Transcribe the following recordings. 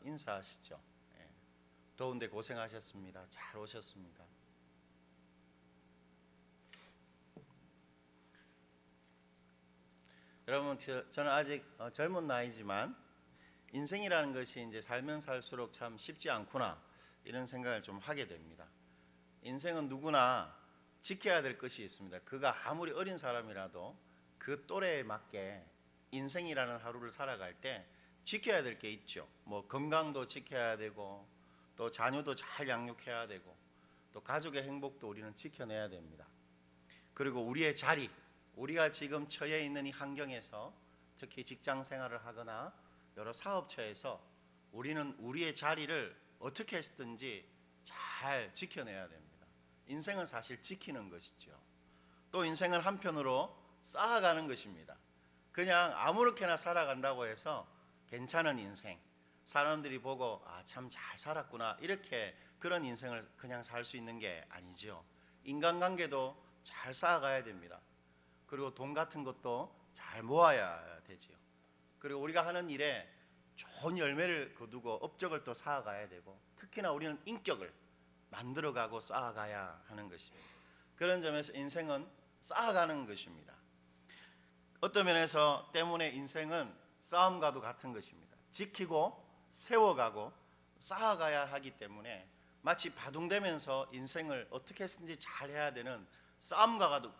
인사하시죠. 예. 더운데 고생하셨습니다. 잘 오셨습니다. 여러분, 저는 아직 젊은 나이지만 인생이라는 것이 이제 살면 살수록 참 쉽지 않구나 이런 생각을 좀 하게 됩니다. 인생은 누구나 지켜야 될 것이 있습니다. 그가 아무리 어린 사람이라도 그 또래에 맞게 인생이라는 하루를 살아갈 때 지켜야 될 게 있죠. 뭐 건강도 지켜야 되고 또 자녀도 잘 양육해야 되고 또 가족의 행복도 우리는 지켜내야 됩니다. 그리고 우리의 자리, 우리가 지금 처해 있는 이 환경에서 특히 직장 생활을 하거나 여러 사업처에서 우리는 우리의 자리를 어떻게 했든지 잘 지켜내야 됩니다. 인생은 사실 지키는 것이죠. 또 인생은 한편으로 쌓아가는 것입니다. 그냥 아무렇게나 살아간다고 해서 괜찮은 인생, 사람들이 보고 참 잘 살았구나 이렇게 그런 인생을 그냥 살 수 있는 게 아니죠. 인간관계도 잘 쌓아가야 됩니다. 그리고 돈 같은 것도 잘 모아야 되지요. 그리고 우리가 하는 일에 좋은 열매를 거두고 업적을 또 쌓아가야 되고 특히나 우리는 인격을 만들어가고 쌓아가야 하는 것입니다. 그런 점에서 인생은 쌓아가는 것입니다. 어떤 면에서 때문에 인생은 싸움과도 같은 것입니다. 지키고 세워가고 쌓아가야 하기 때문에 마치 바둥대면서 인생을 어떻게 했든지 잘해야 되는 싸움과도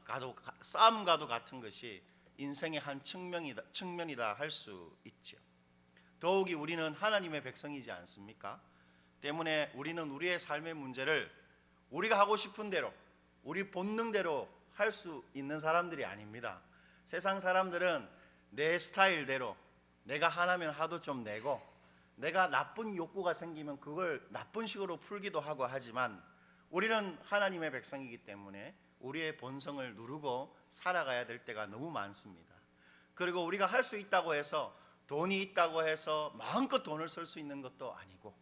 같은 것이 인생의 한 측면이다 할 수 있죠. 더욱이 우리는 하나님의 백성이지 않습니까? 때문에 우리는 우리의 삶의 문제를 우리가 하고 싶은 대로 우리 본능대로 할 수 있는 사람들이 아닙니다. 세상 사람들은 내 스타일대로 내가 하나면 하도 좀 내고 내가 나쁜 욕구가 생기면 그걸 나쁜 식으로 풀기도 하고 하지만 우리는 하나님의 백성이기 때문에 우리의 본성을 누르고 살아가야 될 때가 너무 많습니다. 그리고 우리가 할 수 있다고 해서 돈이 있다고 해서 마음껏 돈을 쓸 수 있는 것도 아니고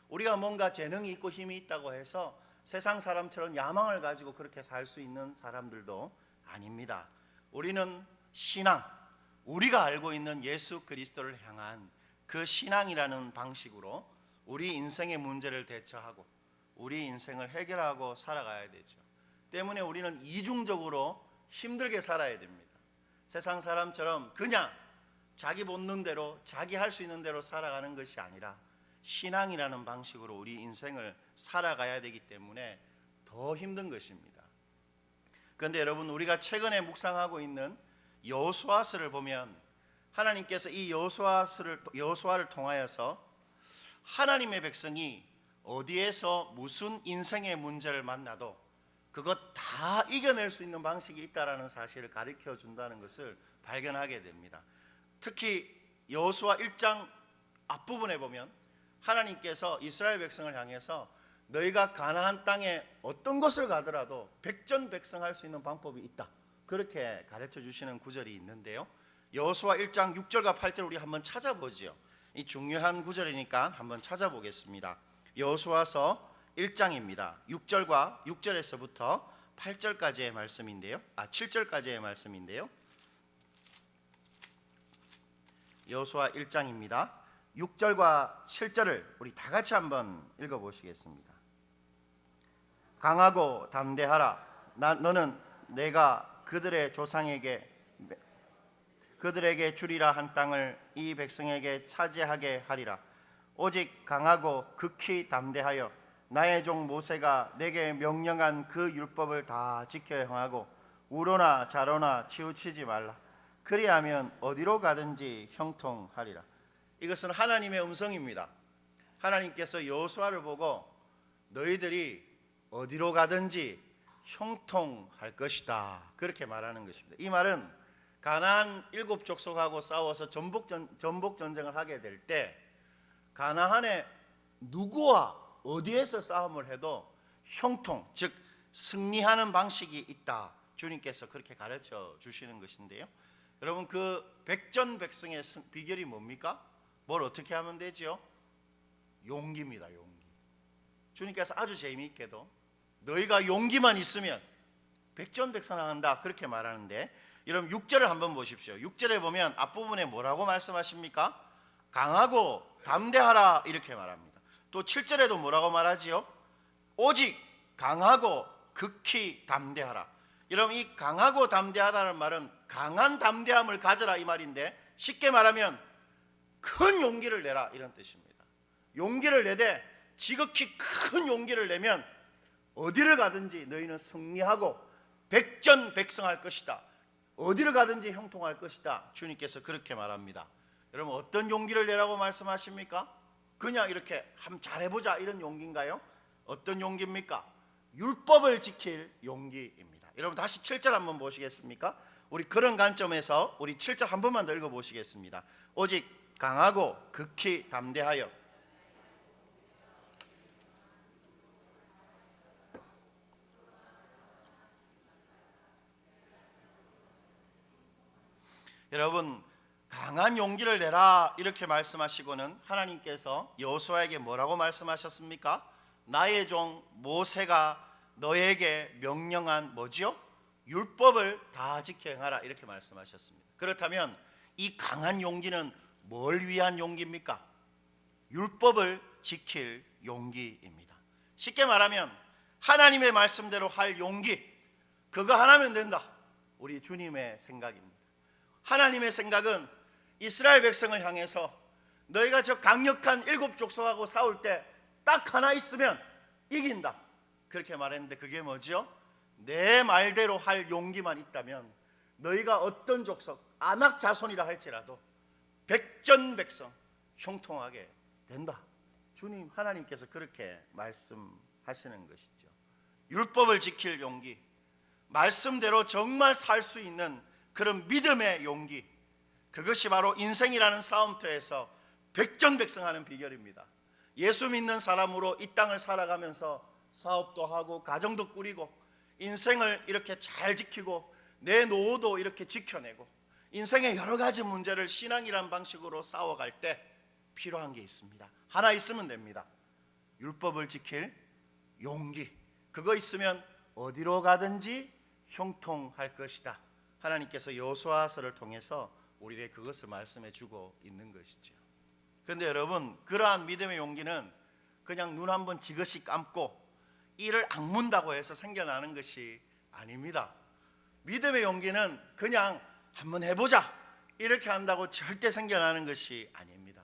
우리가 뭔가 재능이 있고 힘이 있다고 해서 세상 사람처럼 야망을 가지고 그렇게 살 수 있는 사람들도 아닙니다. 우리는 신앙, 우리가 알고 있는 예수 그리스도를 향한 그 신앙이라는 방식으로 우리 인생의 문제를 대처하고 우리 인생을 해결하고 살아가야 되죠. 때문에 우리는 이중적으로 힘들게 살아야 됩니다. 세상 사람처럼 그냥 자기 본능대로 자기 할 수 있는 대로 살아가는 것이 아니라 신앙이라는 방식으로 우리 인생을 살아가야 되기 때문에 더 힘든 것입니다. 그런데 여러분, 우리가 최근에 묵상하고 있는 여호수아서를 보면 하나님께서 이 여호수아를 통하여서 하나님의 백성이 어디에서 무슨 인생의 문제를 만나도 그것 다 이겨낼 수 있는 방식이 있다라는 사실을 가르쳐 준다는 것을 발견하게 됩니다. 특히 여호수아 1장 앞부분에 보면 하나님께서 이스라엘 백성을 향해서 너희가 가나안 땅에 어떤 곳을 가더라도 백전백승할 수 있는 방법이 있다, 그렇게 가르쳐 주시는 구절이 있는데요. 여호수아 1장 6절과 8절 우리 한번 찾아보죠. 이 중요한 구절이니까 한번 찾아보겠습니다. 여호수아서 1장입니다. 6절에서부터 8절까지의 말씀인데요. 7절까지의 말씀인데요. 여호수아 1장입니다. 6절과 7절을 우리 다 같이 한번 읽어보시겠습니다. 강하고 담대하라. 너는 내가 그들에게 주리라 한 땅을 이 백성에게 차지하게 하리라. 오직 강하고 극히 담대하여 나의 종 모세가 내게 명령한 그 율법을 다 지켜 행하고 우로나 좌로나 치우치지 말라. 그리하면 어디로 가든지 형통하리라. 이것은 하나님의 음성입니다. 하나님께서 여호수아를 보고 너희들이 어디로 가든지 형통할 것이다, 그렇게 말하는 것입니다. 이 말은 가나안 7족속하고 싸워서 전복 전쟁을 하게 될 때 가나안에 누구와 어디에서 싸움을 해도 형통, 즉 승리하는 방식이 있다, 주님께서 그렇게 가르쳐 주시는 것인데요. 여러분, 그 백전백승의 비결이 뭡니까? 뭘 어떻게 하면 되죠? 용기입니다. 용기. 주님께서 아주 재미있게도 너희가 용기만 있으면 백전백승한다, 그렇게 말하는데, 여러분 6절을 한번 보십시오. 6절에 보면 앞부분에 뭐라고 말씀하십니까? 강하고 담대하라 이렇게 말합니다. 또 7절에도 뭐라고 말하지요? 오직 강하고 극히 담대하라. 여러분, 이 강하고 담대하다는 말은 강한 담대함을 가져라 이 말인데, 쉽게 말하면 큰 용기를 내라 이런 뜻입니다. 용기를 내되 지극히 큰 용기를 내면 어디를 가든지 너희는 승리하고 백전백승할 것이다. 어디를 가든지 형통할 것이다. 주님께서 그렇게 말합니다. 여러분, 어떤 용기를 내라고 말씀하십니까? 그냥 이렇게 한번 잘해보자 이런 용기인가요? 어떤 용기입니까? 율법을 지킬 용기입니다. 여러분, 다시 7절 한번 보시겠습니까? 우리 그런 관점에서 우리 7절 한 번만 더 읽어보시겠습니다. 오직 강하고 극히 담대하여. 여러분, 강한 용기를 내라 이렇게 말씀하시고는 하나님께서 여호수아에게 뭐라고 말씀하셨습니까? 나의 종 모세가 너에게 명령한 뭐지요? 율법을 다 지켜 행하라 이렇게 말씀하셨습니다. 그렇다면 이 강한 용기는 뭘 위한 용기입니까? 율법을 지킬 용기입니다. 쉽게 말하면 하나님의 말씀대로 할 용기, 그거 하나면 된다. 우리 주님의 생각입니다. 하나님의 생각은 이스라엘 백성을 향해서 너희가 저 강력한 7 족속하고 싸울 때 딱 하나 있으면 이긴다 그렇게 말했는데, 그게 뭐죠? 내 말대로 할 용기만 있다면 너희가 어떤 족속, 아낙 자손이라 할지라도 백전백성 형통하게 된다. 주님 하나님께서 그렇게 말씀하시는 것이죠. 율법을 지킬 용기, 말씀대로 정말 살 수 있는 그런 믿음의 용기, 그것이 바로 인생이라는 싸움터에서 백전백승하는 비결입니다. 예수 믿는 사람으로 이 땅을 살아가면서 사업도 하고 가정도 꾸리고 인생을 이렇게 잘 지키고 내 노후도 이렇게 지켜내고 인생의 여러 가지 문제를 신앙이란 방식으로 싸워갈 때 필요한 게 있습니다. 하나 있으면 됩니다. 율법을 지킬 용기. 그거 있으면 어디로 가든지 형통할 것이다. 하나님께서 여호수아서를 통해서 우리에게 그것을 말씀해 주고 있는 것이죠. 그런데 여러분, 그러한 믿음의 용기는 그냥 눈 한번 지그시 감고 이를 악문다고 해서 생겨나는 것이 아닙니다. 믿음의 용기는 그냥 한번 해보자 이렇게 한다고 절대 생겨나는 것이 아닙니다.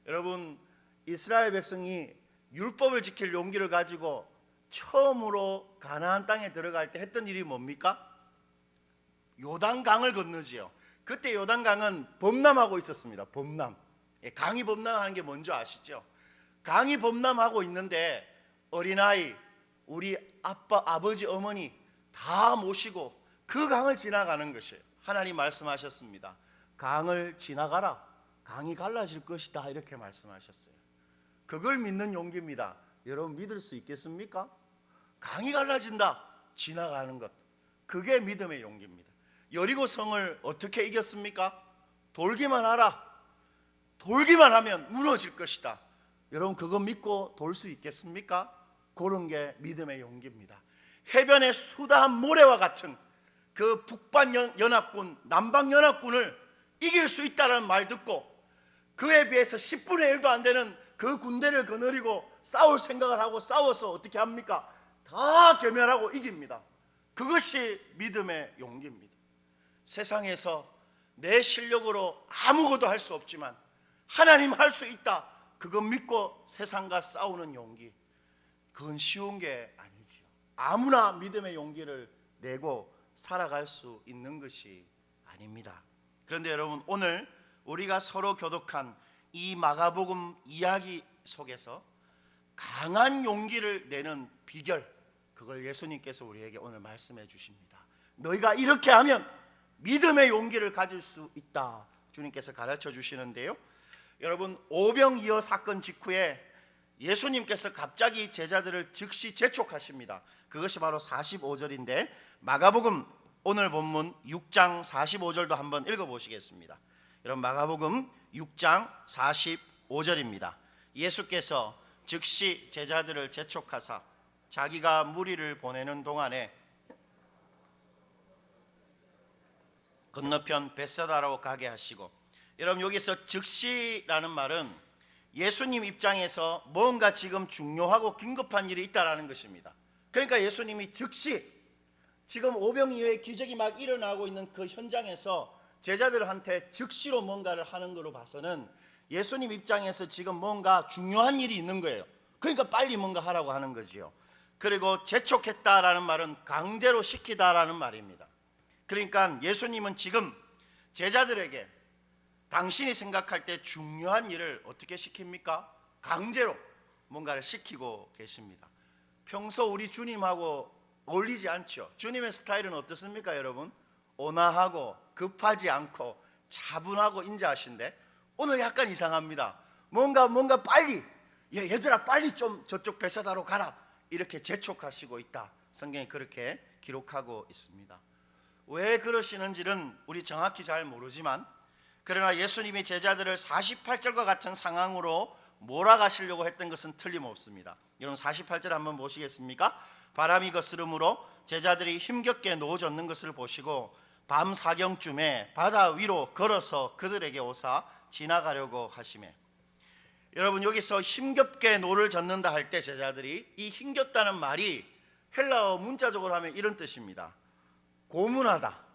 여러분, 이스라엘 백성이 율법을 지킬 용기를 가지고 처음으로 가나안 땅에 들어갈 때 했던 일이 뭡니까? 요단강을 건너지요. 그때 요단강은 범람하고 있었습니다. 범람. 강이 범람하는 게 뭔지 아시죠? 강이 범람하고 있는데 어린아이, 우리 아빠, 아버지, 어머니 다 모시고 그 강을 지나가는 것이에요. 하나님 말씀하셨습니다. 강을 지나가라. 강이 갈라질 것이다 이렇게 말씀하셨어요. 그걸 믿는 용기입니다. 여러분, 믿을 수 있겠습니까? 강이 갈라진다, 지나가는 것, 그게 믿음의 용기입니다. 여리고 성을 어떻게 이겼습니까? 돌기만 하라. 돌기만 하면 무너질 것이다. 여러분, 그거 믿고 돌 수 있겠습니까? 그런 게 믿음의 용기입니다. 해변의 수다한 모래와 같은 그 북반연합군, 남방연합군을 이길 수 있다는 말 듣고 그에 비해서 10분의 1도 안 되는 그 군대를 거느리고 싸울 생각을 하고 싸워서 어떻게 합니까? 다 괴멸하고 이깁니다. 그것이 믿음의 용기입니다. 세상에서 내 실력으로 아무것도 할 수 없지만 하나님 할 수 있다, 그거 믿고 세상과 싸우는 용기, 그건 쉬운 게 아니지요. 아무나 믿음의 용기를 내고 살아갈 수 있는 것이 아닙니다. 그런데 여러분, 오늘 우리가 서로 교독한 이 마가복음 이야기 속에서 강한 용기를 내는 비결, 그걸 예수님께서 우리에게 오늘 말씀해 주십니다. 너희가 이렇게 하면 믿음의 용기를 가질 수 있다, 주님께서 가르쳐 주시는데요. 여러분, 오병이어 사건 직후에 예수님께서 갑자기 제자들을 즉시 재촉하십니다. 그것이 바로 45절인데 마가복음 오늘 본문 6장 45절도 한번 읽어보시겠습니다. 여러분, 마가복음 6장 45절입니다. 예수께서 즉시 제자들을 재촉하사 자기가 무리를 보내는 동안에 건너편 벳사다로 가게 하시고, 여러분, 여기서 즉시라는 말은 예수님 입장에서 뭔가 지금 중요하고 긴급한 일이 있다라는 것입니다. 그러니까 예수님이 즉시 지금 오병이어의 기적이 막 일어나고 있는 그 현장에서 제자들한테 즉시로 뭔가를 하는 걸로 봐서는 예수님 입장에서 지금 뭔가 중요한 일이 있는 거예요. 그러니까 빨리 뭔가 하라고 하는 거지요. 그리고 재촉했다라는 말은 강제로 시키다라는 말입니다. 그러니까 예수님은 지금 제자들에게 당신이 생각할 때 중요한 일을 어떻게 시킵니까? 강제로 뭔가를 시키고 계십니다. 평소 우리 주님하고 어울리지 않죠. 주님의 스타일은 어떻습니까, 여러분? 온화하고 급하지 않고 차분하고 인자하신데 오늘 약간 이상합니다. 뭔가 빨리, 얘들아 빨리 좀 저쪽 베사다로 가라, 이렇게 재촉하시고 있다. 성경이 그렇게 기록하고 있습니다. 왜 그러시는지는 우리 정확히 잘 모르지만, 그러나 예수님이 제자들을 48절과 같은 상황으로 몰아가시려고 했던 것은 틀림없습니다. 여러분 48절 한번 보시겠습니까? 바람이 거스름으로 제자들이 힘겹게 놓아졌는 것을 보시고 밤 사경쯤에 바다 위로 걸어서 그들에게 오사 지나가려고 하시매. 여러분 여기서 힘겹게 노를 젓는다 할 때 제자들이, 이 힘겹다는 말이 헬라어 문자적으로 하면 이런 뜻입니다. 고문하다.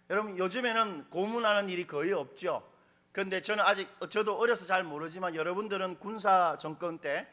여러분 요즘에는 고문하는 일이 거의 없죠. 그런데 저도 어려서 잘 모르지만 여러분들은 군사 정권 때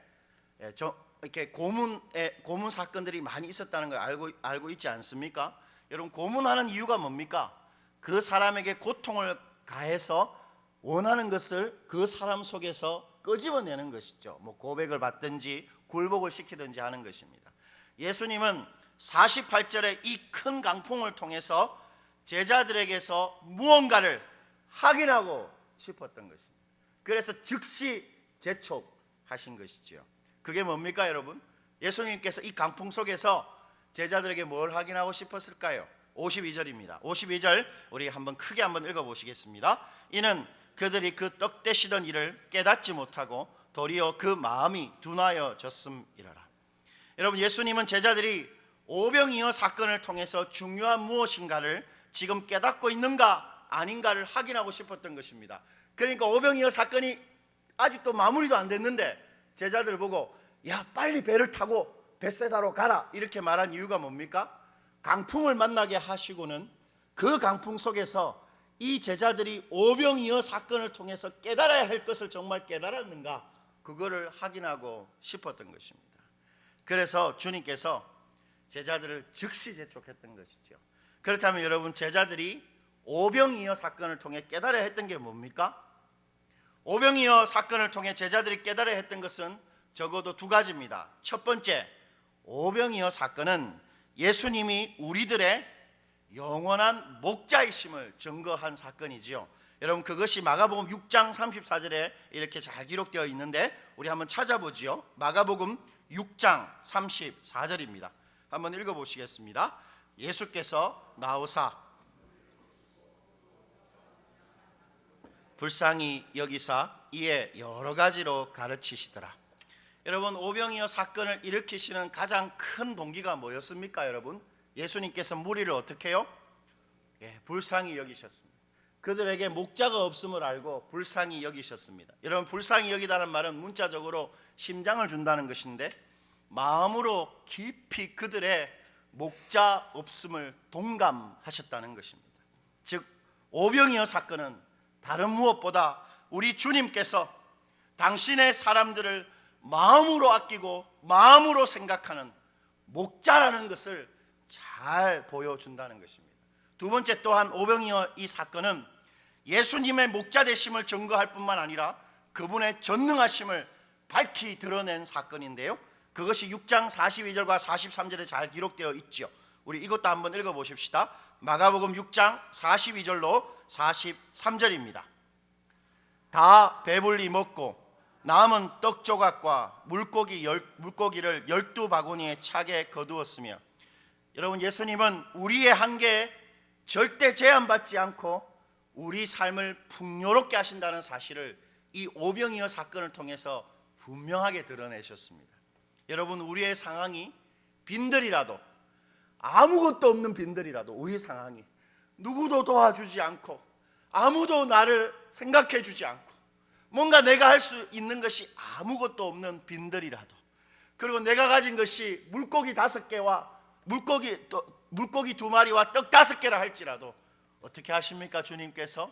이렇게 고문 사건들이 많이 있었다는 걸 알고 있지 않습니까? 여러분 고문하는 이유가 뭡니까? 그 사람에게 고통을 가해서 원하는 것을 그 사람 속에서 끄집어내는 것이죠. 뭐 고백을 받든지 굴복을 시키든지 하는 것입니다. 예수님은 48절에 이 큰 강풍을 통해서 제자들에게서 무언가를 확인하고 싶었던 것입니다. 그래서 즉시 재촉하신 것이지요. 그게 뭡니까 여러분? 예수님께서 이 강풍 속에서 제자들에게 뭘 확인하고 싶었을까요? 52절입니다. 52절 우리 크게 한번 읽어보시겠습니다. 이는 그들이 그 떡 떼시던 일을 깨닫지 못하고 도리어 그 마음이 둔하여졌음이라라. 여러분 예수님은 제자들이 오병이어 사건을 통해서 중요한 무엇인가를 지금 깨닫고 있는가 아닌가를 확인하고 싶었던 것입니다. 그러니까 오병이어 사건이 아직도 마무리도 안 됐는데 제자들 보고 야 빨리 배를 타고 벳세다로 가라 이렇게 말한 이유가 뭡니까? 강풍을 만나게 하시고는 그 강풍 속에서 이 제자들이 오병이어 사건을 통해서 깨달아야 할 것을 정말 깨달았는가, 그거를 확인하고 싶었던 것입니다. 그래서 주님께서 제자들을 즉시 재촉했던 것이죠. 그렇다면 여러분 제자들이 오병이어 사건을 통해 깨달아야 했던 게 뭡니까? 오병이어 사건을 통해 제자들이 깨달아야 했던 것은 적어도 두 가지입니다. 첫 번째, 오병이어 사건은 예수님이 우리들의 영원한 목자이심을 증거한 사건이지요. 여러분 그것이 마가복음 6장 34절에 이렇게 잘 기록되어 있는데 우리 한번 찾아보지요. 마가복음 6장 34절입니다. 한번 읽어보시겠습니다. 예수께서 나오사 불쌍히 여기사 이에 여러 가지로 가르치시더라. 여러분 오병이어 사건을 일으키시는 가장 큰 동기가 뭐였습니까? 여러분 예수님께서 무리를 어떻게 해요? 불쌍히 여기셨습니다. 그들에게 목자가 없음을 알고 불쌍히 여기셨습니다. 여러분 불쌍히 여기다는 말은 문자적으로 심장을 준다는 것인데 마음으로 깊이 그들의 목자 없음을 동감하셨다는 것입니다. 즉 오병이어 사건은 다른 무엇보다 우리 주님께서 당신의 사람들을 마음으로 아끼고 마음으로 생각하는 목자라는 것을 잘 보여준다는 것입니다. 두 번째 또한 오병이어 이 사건은 예수님의 목자 되심을 증거할 뿐만 아니라 그분의 전능하심을 밝히 드러낸 사건인데요, 그것이 6장 42절과 43절에 잘 기록되어 있죠. 우리 이것도 한번 읽어보십시다. 마가복음 6장 42절로 43절입니다. 다 배불리 먹고 남은 떡 조각과 물고기를 12바구니에 차게 거두었으며, 여러분 예수님은 우리의 한계에 절대 제한받지 않고 우리 삶을 풍요롭게 하신다는 사실을 이 오병이어 사건을 통해서 분명하게 드러내셨습니다. 여러분 우리의 상황이 빈들이라도, 아무것도 없는 빈들이라도, 우리 상황이 누구도 도와주지 않고 아무도 나를 생각해 주지 않고 뭔가 내가 할 수 있는 것이 아무것도 없는 빈들이라도, 그리고 내가 가진 것이 물고기 5개와 물고기 2마리와 떡 5개라 할지라도 어떻게 하십니까? 주님께서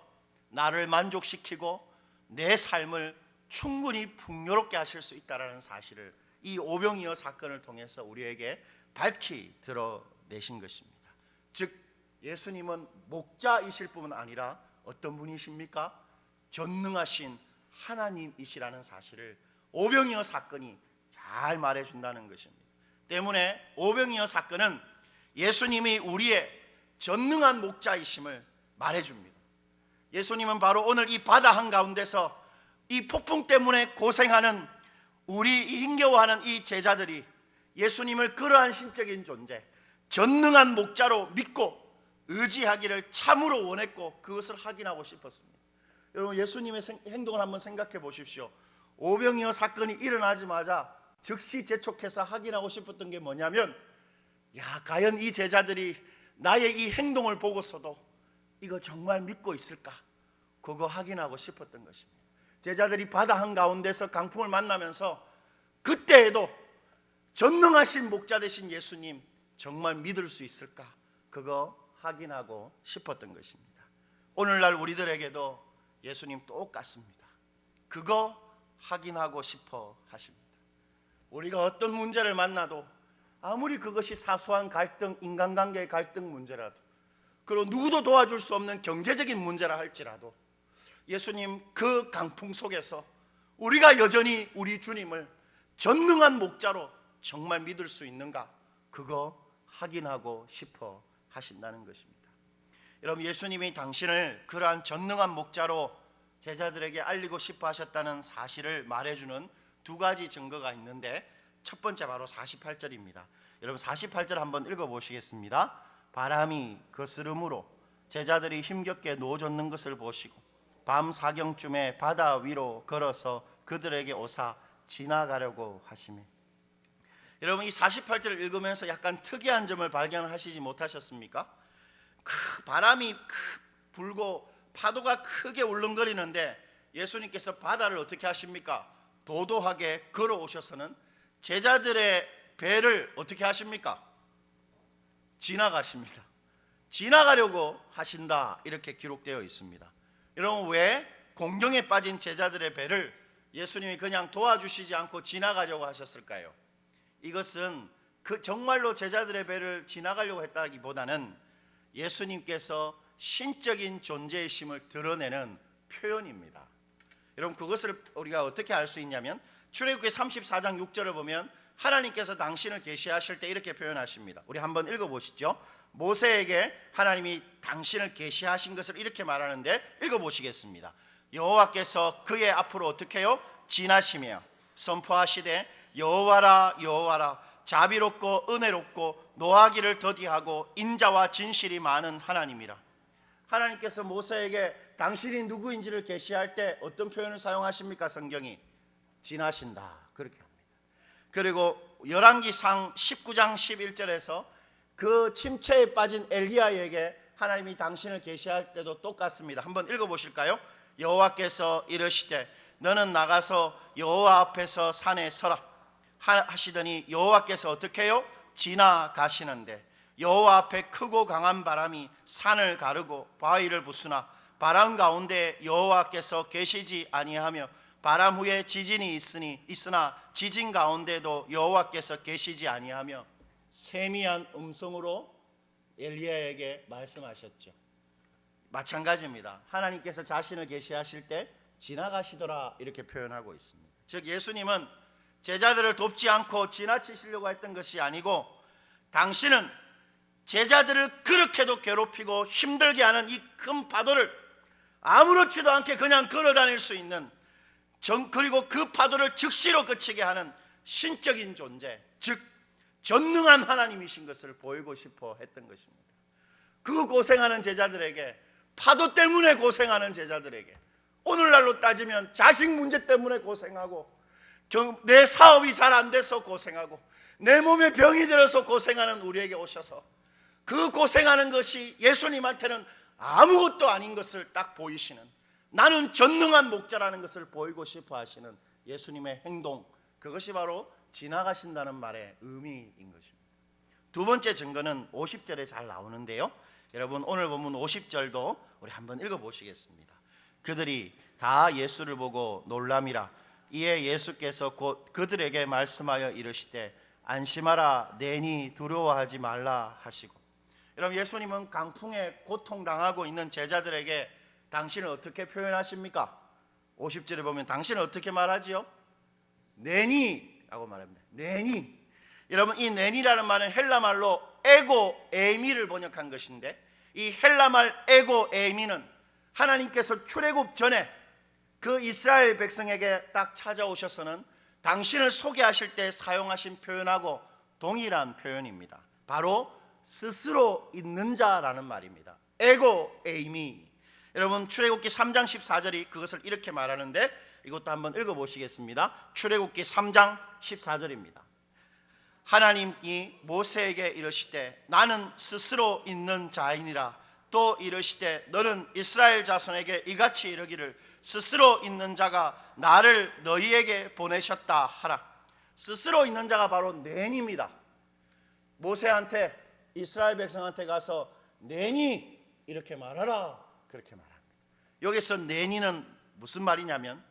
나를 만족시키고 내 삶을 충분히 풍요롭게 하실 수 있다는 사실을 이 오병이어 사건을 통해서 우리에게 밝히 드러내신 것입니다. 즉 예수님은 목자이실 뿐만 아니라 어떤 분이십니까? 전능하신 하나님이시라는 사실을 오병이어 사건이 잘 말해준다는 것입니다. 때문에 오병이어 사건은 예수님이 우리의 전능한 목자이심을 말해줍니다. 예수님은 바로 오늘 이 바다 한가운데서 이 폭풍 때문에 고생하는 우리 힘겨워하는 이 제자들이 예수님을 그러한 신적인 존재, 전능한 목자로 믿고 의지하기를 참으로 원했고 그것을 확인하고 싶었습니다. 여러분, 예수님의 행동을 한번 생각해 보십시오. 오병이어 사건이 일어나자마자 즉시 재촉해서 확인하고 싶었던 게 뭐냐면, 과연 이 제자들이 나의 이 행동을 보고서도 이거 정말 믿고 있을까? 그거 확인하고 싶었던 것입니다. 제자들이 바다 한가운데서 강풍을 만나면서 그때에도 전능하신 목자 되신 예수님 정말 믿을 수 있을까? 그거 확인하고 싶었던 것입니다. 오늘날 우리들에게도 예수님 똑같습니다. 그거 확인하고 싶어 하십니다. 우리가 어떤 문제를 만나도 아무리 그것이 사소한 갈등, 인간관계의 갈등 문제라도, 그리고 누구도 도와줄 수 없는 경제적인 문제라 할지라도 예수님 그 강풍 속에서 우리가 여전히 우리 주님을 전능한 목자로 정말 믿을 수 있는가? 그거 확인하고 싶어 하신다는 것입니다. 여러분, 예수님이 당신을 그러한 전능한 목자로 제자들에게 알리고 싶어 하셨다는 사실을 말해주는 2가지 증거가 있는데, 첫 번째 바로 48절입니다. 여러분 48절 한번 읽어보시겠습니다. 바람이 거스름으로 제자들이 힘겹게 누워졌는 것을 보시고 밤 사경쯤에 바다 위로 걸어서 그들에게 오사 지나가려고 하시매. 여러분, 이 48절을 읽으면서 약간 특이한 점을 발견하시지 못하셨습니까? 바람이 불고 파도가 크게 울렁거리는데 예수님께서 바다를 어떻게 하십니까? 도도하게 걸어오셔서는 제자들의 배를 어떻게 하십니까? 지나가십니다. 지나가려고 하신다, 이렇게 기록되어 있습니다. 여러분, 왜 공경에 빠진 제자들의 배를 예수님이 그냥 도와주시지 않고 지나가려고 하셨을까요? 이것은 정말로 제자들의 배를 지나가려고 했다기보다는 예수님께서 신적인 존재이심을 드러내는 표현입니다. 여러분, 그것을 우리가 어떻게 알 수 있냐면 출애굽기 34장 6절을 보면 하나님께서 당신을 계시하실 때 이렇게 표현하십니다. 우리 한번 읽어보시죠. 모세에게 하나님이 당신을 계시하신 것을 이렇게 말하는데 읽어보시겠습니다. 여호와께서 그의 앞으로 어떻게 해요? 지나시며 선포하시되 여호와라 여호와라 자비롭고 은혜롭고 노하기를 더디하고 인자와 진실이 많은 하나님이라. 하나님께서 모세에게 당신이 누구인지를 계시할 때 어떤 표현을 사용하십니까? 성경이 지나신다, 그렇게 합니다. 그리고 열왕기상 19장 11절에서 그 침체에 빠진 엘리야에게 하나님이 당신을 계시할 때도 똑같습니다. 한번 읽어보실까요? 여호와께서 이르시되 너는 나가서 여호와 앞에서 산에 서라 하시더니 여호와께서 어떻게 해요? 지나가시는데 여호와 앞에 크고 강한 바람이 산을 가르고 바위를 부수나 바람 가운데 여호와께서 계시지 아니하며 바람 후에 지진이 있으나 지진 가운데도 여호와께서 계시지 아니하며 세미한 음성으로 엘리야에게 말씀하셨죠. 마찬가지입니다. 하나님께서 자신을 계시하실 때 지나가시더라, 이렇게 표현하고 있습니다. 즉 예수님은 제자들을 돕지 않고 지나치시려고 했던 것이 아니고 당신은 제자들을 그렇게도 괴롭히고 힘들게 하는 이 큰 파도를 아무렇지도 않게 그냥 걸어다닐 수 있는, 그리고 그 파도를 즉시로 그치게 하는 신적인 존재, 즉 전능한 하나님이신 것을 보이고 싶어 했던 것입니다. 그 고생하는 제자들에게, 파도 때문에 고생하는 제자들에게, 오늘날로 따지면 자식 문제 때문에 고생하고 내 사업이 잘 안 돼서 고생하고 내 몸에 병이 들어서 고생하는 우리에게 오셔서 그 고생하는 것이 예수님한테는 아무것도 아닌 것을 딱 보이시는, 나는 전능한 목자라는 것을 보이고 싶어 하시는 예수님의 행동, 그것이 바로 지나가신다는 말의 의미인 것입니다. 두 번째 증거는 50절에 잘 나오는데요, 여러분 오늘 본문 50절도 우리 한번 읽어보시겠습니다. 그들이 다 예수를 보고 놀람이라. 이에 예수께서 곧 그들에게 말씀하여 이르시되 안심하라, 내니 두려워하지 말라 하시고. 여러분, 예수님은 강풍에 고통당하고 있는 제자들에게 당신을 어떻게 표현하십니까? 50절에 보면 당신을 어떻게 말하지요? 내니 라고 말합니다. 내니. 여러분, 이 내니라는 말은 헬라말로 에고 에미를 번역한 것인데, 이 헬라말 에고 에미는 하나님께서 출애굽 전에 그 이스라엘 백성에게 딱 찾아오셔서는 당신을 소개하실 때 사용하신 표현하고 동일한 표현입니다. 바로 스스로 있는 자라는 말입니다. 에고 에이미. 여러분, 출애굽기 3장 14절이 그것을 이렇게 말하는데, 이것도 한번 읽어보시겠습니다. 출애굽기 3장 14절입니다. 하나님이 모세에게 이르시되 나는 스스로 있는 자이니라. 또 이르시되 너는 이스라엘 자손에게 이같이 이르기를 스스로 있는 자가 나를 너희에게 보내셨다 하라. 스스로 있는 자가 바로 내니입니다. 모세한테, 이스라엘 백성한테 가서 내니 이렇게 말하라, 그렇게 말합니다. 여기서 내니는 무슨 말이냐면,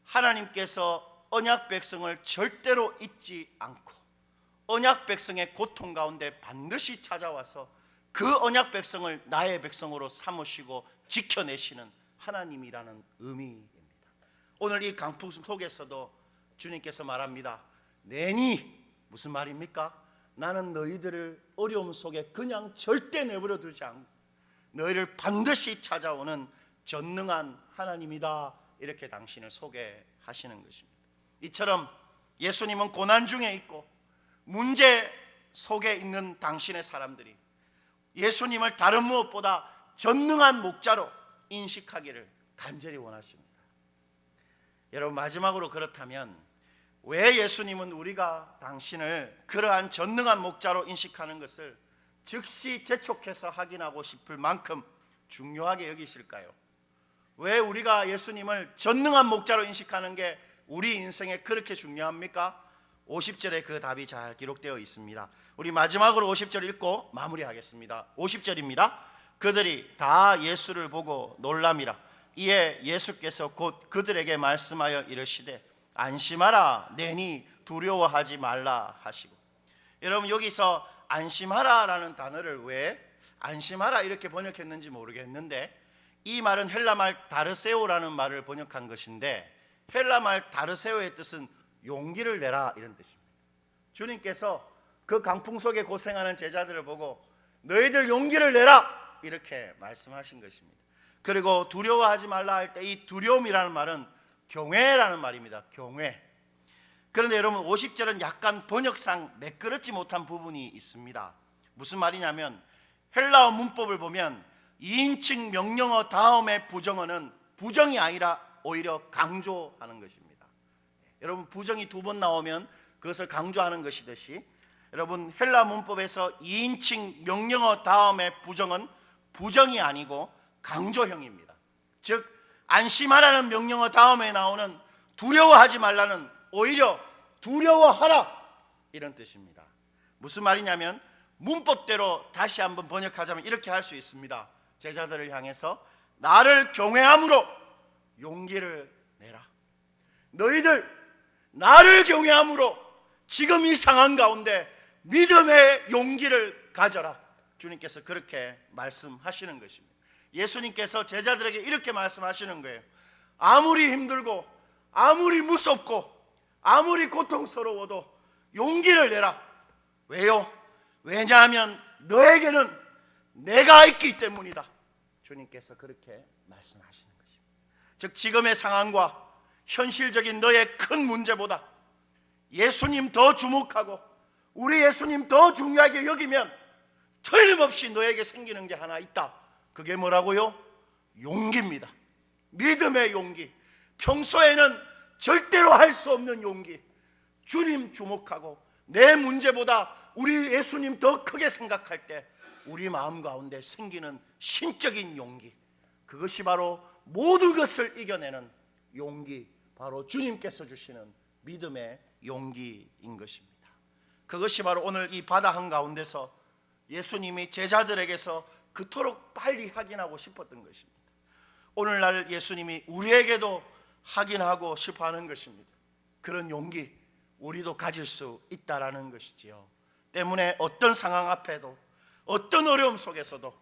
하나님께서 언약 백성을 절대로 잊지 않고 언약 백성의 고통 가운데 반드시 찾아와서 그 언약 백성을 나의 백성으로 삼으시고 지켜내시는 하나님이라는 의미입니다. 오늘 이 강풍 속에서도 주님께서 말합니다. 내니, 무슨 말입니까? 나는 너희들을 어려움 속에 그냥 절대 내버려 두지 않고 너희를 반드시 찾아오는 전능한 하나님이다, 이렇게 당신을 소개하시는 것입니다. 이처럼 예수님은 고난 중에 있고 문제 속에 있는 당신의 사람들이 예수님을 다른 무엇보다 전능한 목자로 인식하기를 간절히 원하십니다. 여러분, 마지막으로 그렇다면 왜 예수님은 우리가 당신을 그러한 전능한 목자로 인식하는 것을 즉시 재촉해서 확인하고 싶을 만큼 중요하게 여기실까요? 왜 우리가 예수님을 전능한 목자로 인식하는 게 우리 인생에 그렇게 중요합니까? 50절에 그 답이 잘 기록되어 있습니다. 우리 마지막으로 50절 읽고 마무리하겠습니다. 50절입니다. 그들이 다 예수를 보고 놀람이라. 이에 예수께서 곧 그들에게 말씀하여 이르시되 안심하라, 내니 두려워하지 말라 하시고. 여러분, 여기서 안심하라라는 단어를 왜 안심하라 이렇게 번역했는지 모르겠는데, 이 말은 헬라말 다르세오라는 말을 번역한 것인데, 헬라말 다르세오의 뜻은 용기를 내라, 이런 뜻입니다. 주님께서 그 강풍 속에 고생하는 제자들을 보고 너희들 용기를 내라, 이렇게 말씀하신 것입니다. 그리고 두려워하지 말라 할 때 이 두려움이라는 말은 경외라는 말입니다. 경외. 그런데 여러분, 50절은 약간 번역상 매끄럽지 못한 부분이 있습니다. 무슨 말이냐면, 헬라어 문법을 보면 2인칭 명령어 다음에 부정어는 부정이 아니라 오히려 강조하는 것입니다. 여러분, 부정이 두 번 나오면 그것을 강조하는 것이듯이, 여러분, 헬라 문법에서 2인칭 명령어 다음에 부정은 부정이 아니고 강조형입니다. 즉, 안심하라는 명령어 다음에 나오는 두려워하지 말라는 오히려 두려워하라, 이런 뜻입니다. 무슨 말이냐면, 문법대로 다시 한번 번역하자면 이렇게 할 수 있습니다. 제자들을 향해서 나를 경외함으로 용기를 내라. 너희들 나를 경외함으로 지금 이 상황 가운데 믿음의 용기를 가져라. 주님께서 그렇게 말씀하시는 것입니다. 예수님께서 제자들에게 이렇게 말씀하시는 거예요. 아무리 힘들고 아무리 무섭고 아무리 고통스러워도 용기를 내라. 왜요? 왜냐하면 너에게는 내가 있기 때문이다. 주님께서 그렇게 말씀하시는 것입니다. 즉, 지금의 상황과 현실적인 너의 큰 문제보다 예수님 더 주목하고 우리 예수님 더 중요하게 여기면 틀림없이 너에게 생기는 게 하나 있다. 그게 뭐라고요? 용기입니다. 믿음의 용기. 평소에는 절대로 할 수 없는 용기. 주님 주목하고 내 문제보다 우리 예수님 더 크게 생각할 때 우리 마음 가운데 생기는 신적인 용기, 그것이 바로 모든 것을 이겨내는 용기, 바로 주님께서 주시는 믿음의 용기인 것입니다. 그것이 바로 오늘 이 바다 한가운데서 예수님이 제자들에게서 그토록 빨리 확인하고 싶었던 것입니다. 오늘날 예수님이 우리에게도 확인하고 싶어하는 것입니다. 그런 용기 우리도 가질 수 있다라는 것이지요. 때문에 어떤 상황 앞에도, 어떤 어려움 속에서도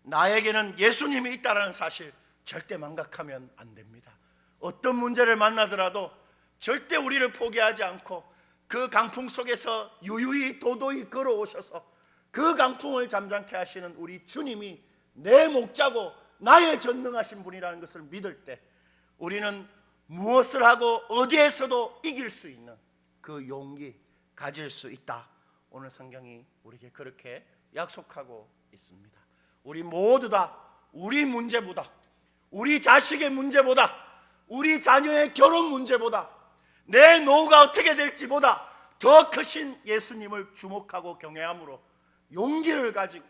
나에게는 예수님이 있다라는 사실 절대 망각하면 안 됩니다. 어떤 문제를 만나더라도 절대 우리를 포기하지 않고 그 강풍 속에서 유유히 도도히 걸어오셔서 그 강풍을 잠잠케 하시는 우리 주님이 내 목자고 나의 전능하신 분이라는 것을 믿을 때 우리는 무엇을 하고 어디에서도 이길 수 있는 그 용기 가질 수 있다. 오늘 성경이 우리에게 그렇게 약속하고 있습니다. 우리 모두 다 우리 문제보다, 우리 자식의 문제보다, 우리 자녀의 결혼 문제보다, 내 노후가 어떻게 될지보다 더 크신 예수님을 주목하고 경외함으로 용기를 가지고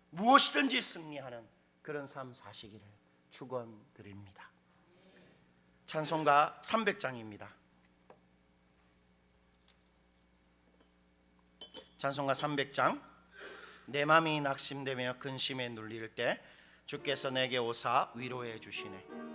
무엇이든지 승리하는 그런 삶 사시기를 축원드립니다. 찬송가 300장입니다. 찬송가 300장. 내 맘이 낙심되며 근심에 눌릴 때 주께서 내게 오사 위로해 주시네.